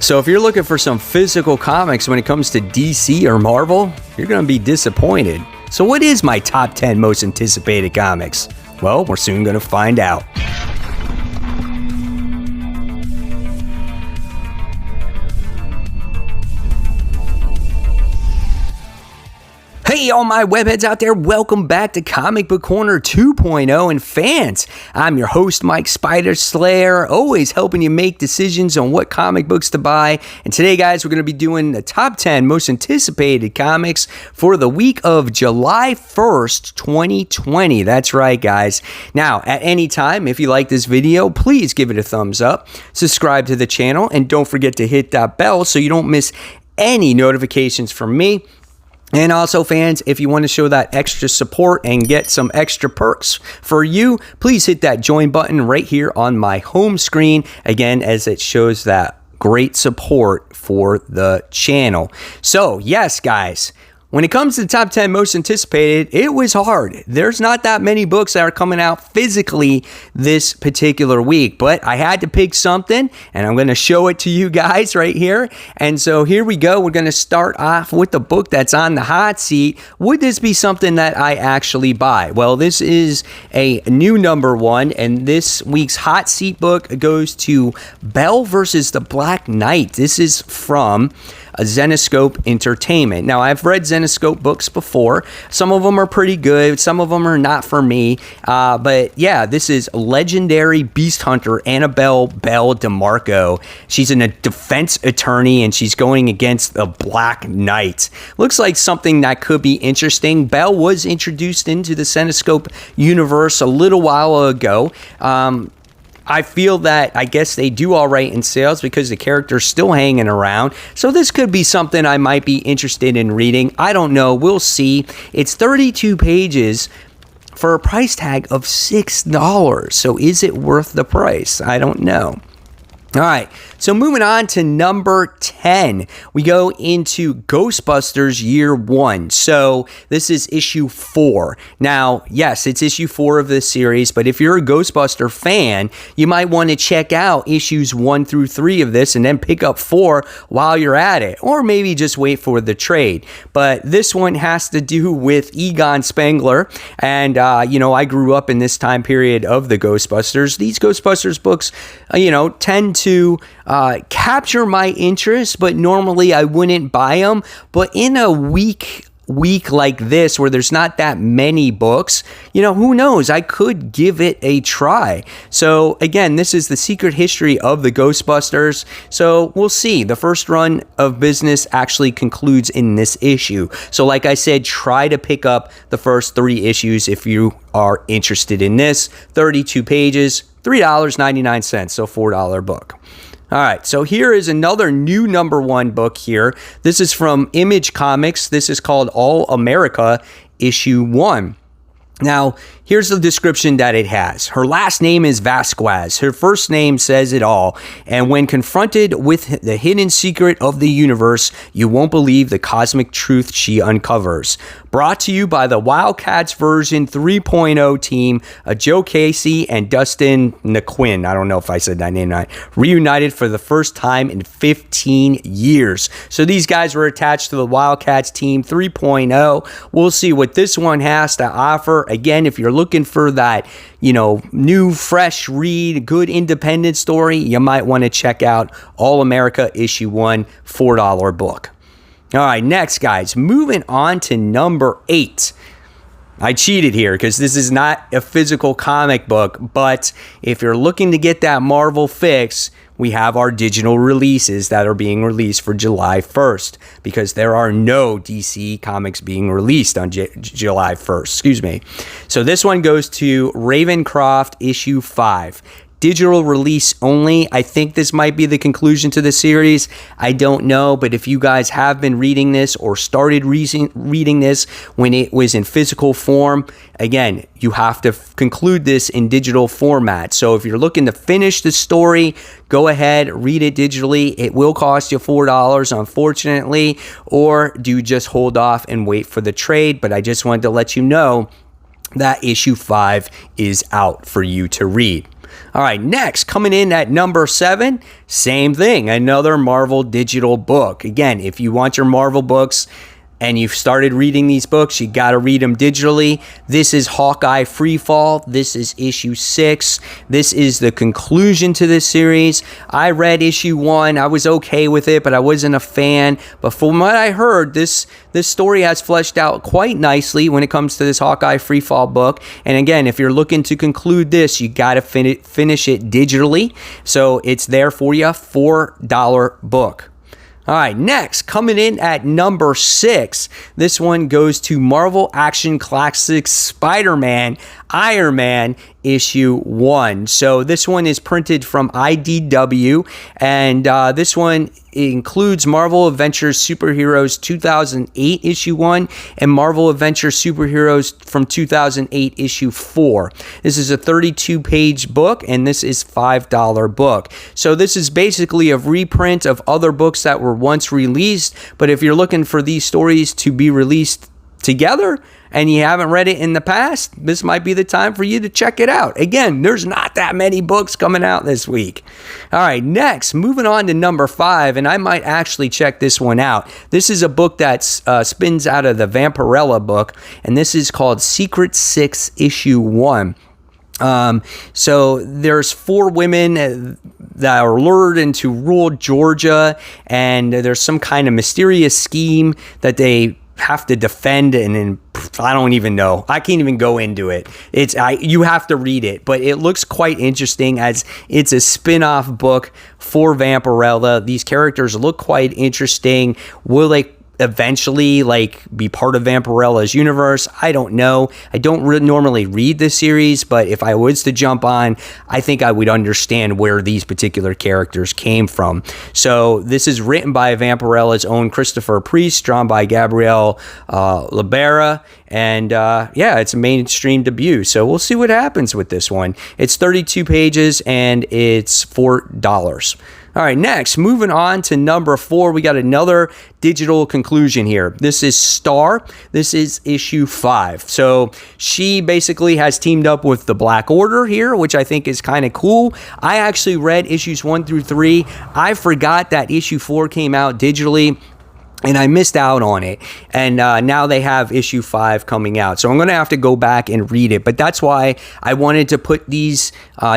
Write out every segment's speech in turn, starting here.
So if you're looking for some physical comics when it comes to DC or Marvel, you're going to be disappointed. So what is my top 10 most anticipated comics? Well, we're soon going to find out. Hey, all my webheads out there, welcome back to Comic Book Corner 2.0 and fans. I'm your host, Mike Spider Slayer, always helping you make decisions on what comic books to buy. And today, guys, we're going to be doing the top 10 most anticipated comics for the week of July 1st, 2020. That's right, guys. Now, at any time, if you like this video, please give it a thumbs up, subscribe to the channel, and don't forget to hit that bell so you don't miss any notifications from me. And also, fans, if you want to show that extra support and get some extra perks for you, please hit that join button right here on my home screen, again, as it shows that great support for the channel. So, yes, guys, when it comes to the top 10 most anticipated, it was hard. There's not that many books that are coming out physically this particular week, but I had to pick something, and I'm going to show it to you guys right here. And so here we go. We're going to start off with the book that's on the hot seat. Would this be something that I actually buy? Well, this is a new number one, and this week's hot seat book goes to Belle versus the Black Knight. This is from Zenescope Entertainment. Now, I've read Zenescope books before. Some of them are pretty good. Some of them are not for me. But yeah, this is legendary beast hunter Annabelle Belle DeMarco. She's a defense attorney, and she's going against the Black Knight. Looks like something that could be interesting. Belle was introduced into the Zenescope universe a little while ago. I feel that I guess they do all right in sales because the character's still hanging around. So this could be something I might be interested in reading. I don't know. We'll see. It's 32 pages for a price tag of $6. So is it worth the price? I don't know. All right, so moving on to number 10, we go into Ghostbusters Year 1. So this is issue 4. Now, yes, it's issue 4 of this series, but if you're a Ghostbuster fan, you might want to check out issues 1 through 3 of this and then pick up 4 while you're at it, or maybe just wait for the trade. But this one has to do with Egon Spengler, and, I grew up in this time period of the Ghostbusters. These Ghostbusters books, tend to capture my interest, but normally I wouldn't buy them. But in a week like this, where there's not that many books, who knows? I could give it a try. So again, this is the secret history of the Ghostbusters. So we'll see. The first run of business actually concludes in this issue. So like I said, try to pick up the first 3 issues if you are interested in this. 32 pages, $3.99, so $4 book. All right, so here is another new number 1 book here. This is from Image Comics. This is called All America, issue 1. Now, here's the description that it has. Her last name is Vasquez. Her first name says it all. And when confronted with the hidden secret of the universe, you won't believe the cosmic truth she uncovers. Brought to you by the Wildcats version 3.0 team, Joe Casey and Dustin Naquin. I don't know if I said that name right. Reunited for the first time in 15 years. So these guys were attached to the Wildcats team 3.0. We'll see what this one has to offer. Again, if you're looking for that, new, fresh read, good independent story, you might want to check out All America issue 1, $4 book. All right, next, guys, moving on to number 8. I cheated here because this is not a physical comic book, but if you're looking to get that Marvel fix, we have our digital releases that are being released for July 1st because there are no DC comics being released on July 1st. So this one goes to Ravencroft issue 5. Digital release only. I think this might be the conclusion to the series. I don't know, but if you guys have been reading this or started reading this when it was in physical form, again, you have to conclude this in digital format. So if you're looking to finish the story, go ahead, read it digitally. It will cost you $4, unfortunately, or do just hold off and wait for the trade. But I just wanted to let you know that issue 5 is out for you to read. All right, next, coming in at number 7, same thing, another Marvel digital book. Again, if you want your Marvel books and you've started reading these books, you got to read them digitally. This is Hawkeye Freefall. This is issue 6. This is the conclusion to this series. I read issue 1. I was okay with it, but I wasn't a fan. But from what I heard, this story has fleshed out quite nicely when it comes to this Hawkeye Freefall book. And again, if you're looking to conclude this, you got to finish it digitally. So it's there for you, $4 book. All right, next, coming in at number 6, this one goes to Marvel Action Classics SpiderMan Iron Man issue 1. So this one is printed from IDW, and this one includes Marvel Adventures Superheroes 2008 issue 1 and Marvel Adventures Superheroes from 2008 issue 4. This is a 32-page book, and this is $5 book. So this is basically a reprint of other books that were once released, but if you're looking for these stories to be released together and you haven't read it in the past, this might be the time for you to check it out. Again, there's not that many books coming out this week. All right, next, moving on to number 5, and I might actually check this one out. This is a book that spins out of the Vampirella book, and this is called Secret 6 issue 1. So there's 4 women that are lured into rural Georgia, and there's some kind of mysterious scheme that they have to defend, and I don't even know. I can't even go into it. You have to read it, but it looks quite interesting as it's a spin-off book for Vampirella. These characters look quite interesting. Will they eventually be part of Vampirella's universe? I don't know. I don't normally read this series, but if I was to jump on, I think I would understand where these particular characters came from. So this is written by Vampirella's own Christopher Priest, drawn by Gabrielle Libera, and it's a mainstream debut. So we'll see what happens with this one. It's 32 pages and it's $4. All right, next, moving on to number 4, we got another digital conclusion here. This is Star. This is issue 5. So she basically has teamed up with the Black Order here, which I think is kind of cool. I actually read issues 1 through 3. I forgot that issue 4 came out digitally, and I missed out on it. And now they have issue 5 coming out. So I'm going to have to go back and read it. But that's why I wanted to put these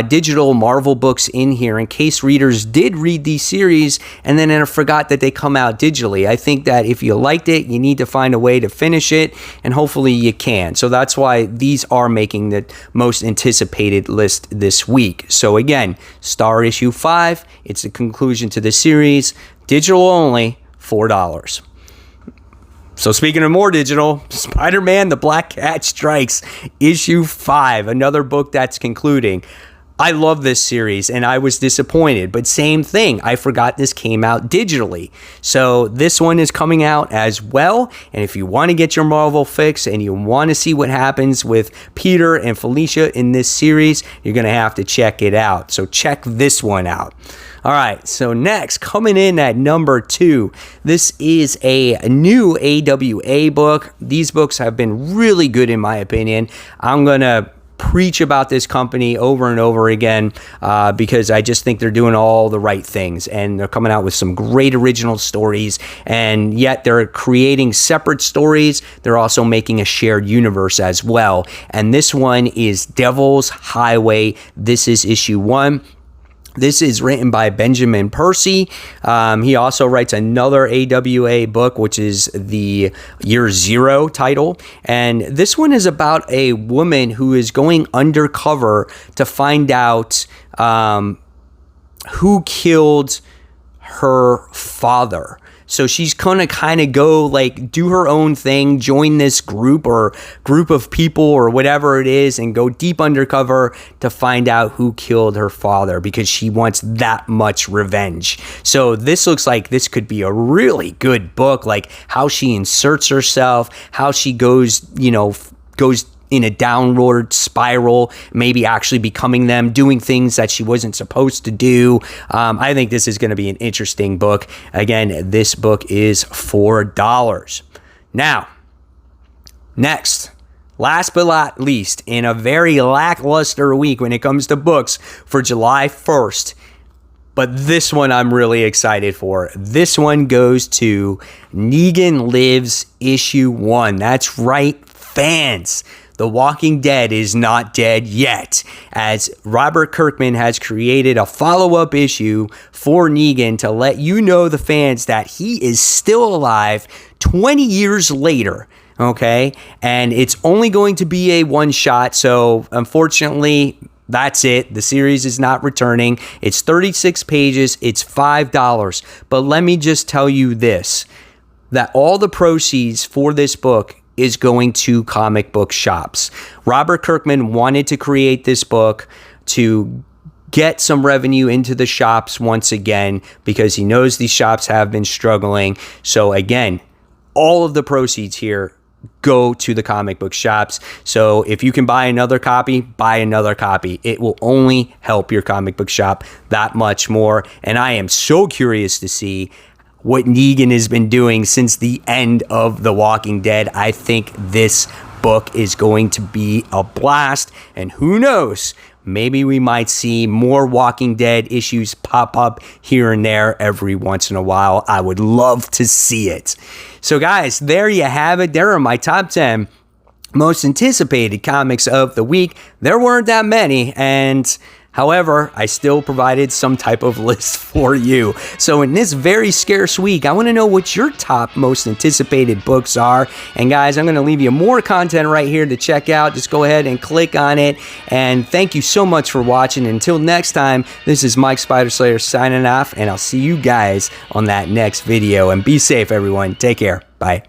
digital Marvel books in here in case readers did read these series and then I forgot that they come out digitally. I think that if you liked it, you need to find a way to finish it, and hopefully you can. So that's why these are making the most anticipated list this week. So again, Star issue 5, it's the conclusion to the series, digital only, $4. So speaking of more digital, Spider-Man The Black Cat Strikes, issue 5, another book that's concluding. I love this series and I was disappointed, but same thing. I forgot this came out digitally. So this one is coming out as well. And if you want to get your Marvel fix and you want to see what happens with Peter and Felicia in this series, you're going to have to check it out. So check this one out. All right, so next, coming in at number 2, this is a new AWA book. These books have been really good in my opinion. I'm going to preach about this company over and over again because I just think they're doing all the right things, and they're coming out with some great original stories, and yet they're creating separate stories. They're also making a shared universe as well, and this one is Devil's Highway. This is issue 1. This is written by Benjamin Percy. He also writes another AWA book, which is the Year Zero title. And this one is about a woman who is going undercover to find out who killed her father. So she's gonna kind of go do her own thing, join this group of people or whatever it is, and go deep undercover to find out who killed her father because she wants that much revenge. So this looks like this could be a really good book, how she inserts herself, how she goes in a downward spiral, maybe actually becoming them, doing things that she wasn't supposed to do. I think this is going to be an interesting book. Again, this book is $4. Now, next, last but not least, in a very lackluster week when it comes to books for July 1st, but this one I'm really excited for. This one goes to Negan Lives issue 1. That's right, fans. The Walking Dead is not dead yet, as Robert Kirkman has created a follow-up issue for Negan to let you know, the fans, that he is still alive 20 years later. Okay, and it's only going to be a one-shot, so unfortunately, that's it. The series is not returning. It's 36 pages. It's $5. But let me just tell you this, that all the proceeds for this book is going to comic book shops. Robert Kirkman wanted to create this book to get some revenue into the shops once again, because he knows these shops have been struggling. So again, all of the proceeds here go to the comic book shops. So if you can buy another copy, buy another copy. It will only help your comic book shop that much more. And I am so curious to see what Negan has been doing since the end of The Walking Dead. I think this book is going to be a blast, and who knows, maybe we might see more Walking Dead issues pop up here and there every once in a while. I would love to see it. So guys, there you have it. There are my top 10 most anticipated comics of the week. There weren't that many, and however, I still provided some type of list for you. So in this very scarce week, I want to know what your top most anticipated books are. And guys, I'm going to leave you more content right here to check out. Just go ahead and click on it. And thank you so much for watching. Until next time, this is Mike Spider Slayer signing off, and I'll see you guys on that next video. And be safe, everyone. Take care. Bye.